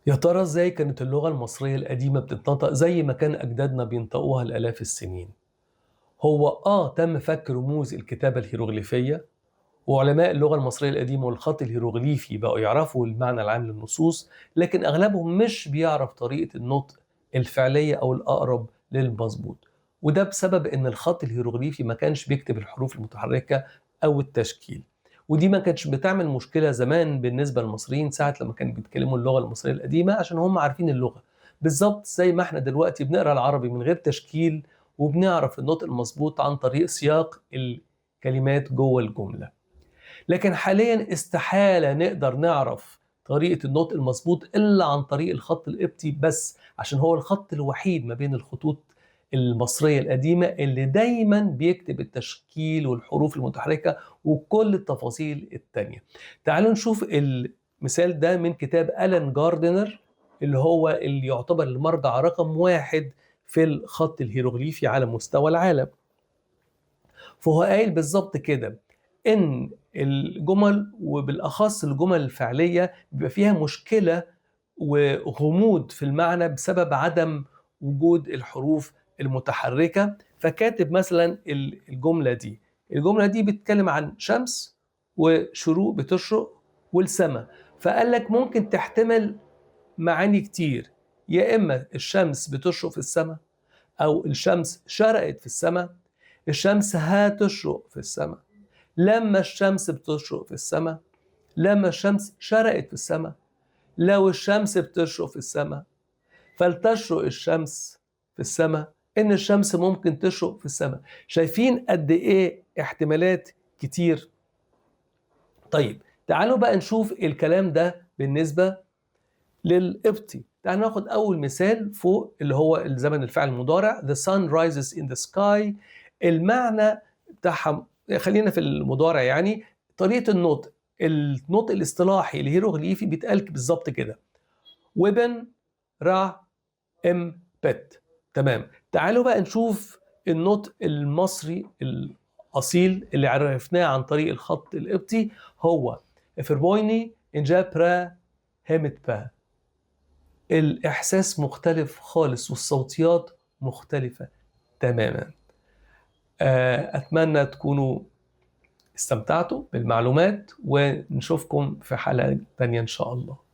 يا ترى إزاي كانت اللغة المصرية القديمة بتتنطق زي ما كان أجدادنا بينطقوها لآلاف السنين؟ هو تم فك رموز الكتابة الهيروغليفية، وعلماء اللغة المصرية القديمة والخط الهيروغليفي بقوا يعرفوا المعنى العام للنصوص، لكن أغلبهم مش بيعرف طريقة النطق الفعلية أو الأقرب للمظبوط. وده بسبب إن الخط الهيروغليفي ما كانش بيكتب الحروف المتحركة أو التشكيل. ودي ما كانتش بتعمل مشكلة زمان بالنسبة للمصريين ساعة لما كانوا بيتكلموا اللغة المصرية القديمة، عشان هم عارفين اللغة بالظبط زي ما احنا دلوقتي بنقرأ العربي من غير تشكيل، وبنعرف النطق المظبوط عن طريق سياق الكلمات جوه الجملة. لكن حاليا استحالة نقدر نعرف طريقة النطق المظبوط إلا عن طريق الخط القبطي بس، عشان هو الخط الوحيد ما بين الخطوط المصرية القديمة اللي دايما بيكتب التشكيل والحروف المتحركة وكل التفاصيل التانية. تعالوا نشوف المثال ده من كتاب ألان جاردنر، اللي يعتبر المرجع رقم واحد في الخط الهيروغليفي على مستوى العالم. فهو قايل بالظبط كده إن الجمل وبالأخص الجمل الفعلية بيبقى فيها مشكلة وغموض في المعنى بسبب عدم وجود الحروف المتحركة. فكاتب مثلا الجملة دي بتتكلم عن شمس وشروق بتشرق والسماء، فقال لك ممكن تحتمل معاني كتير، يا إما الشمس بتشرق في السماء، أو الشمس شرقت في السماء، الشمس هتشرق في السماء، لما الشمس بتشرق في السماء، لما الشمس شرقت في السماء، لو الشمس بتشرق في السماء فلتشرق الشمس في السماء، إن الشمس ممكن تشرق في السماء. شايفين قد إيه احتمالات كتير؟ طيب تعالوا بقى نشوف الكلام ده بالنسبة للقبطي. تعالوا ناخد أول مثال فوق اللي هو الزمن الفعل المضارع. The sun rises in the sky. المعنى بتاعها خلينا في المضارع، يعني طريقة النطق الاصطلاحي الهيروغليفي بيتقال بالظبط كده: وبن را ام بت. تمام. تعالوا بقى نشوف النطق المصري الأصيل اللي عرفناه عن طريق الخط القبطي. هو فربويني انجا برا همت با. الإحساس مختلف خالص والصوتيات مختلفة تماما. أتمنى تكونوا استمتعتوا بالمعلومات، ونشوفكم في حلقة تانية إن شاء الله.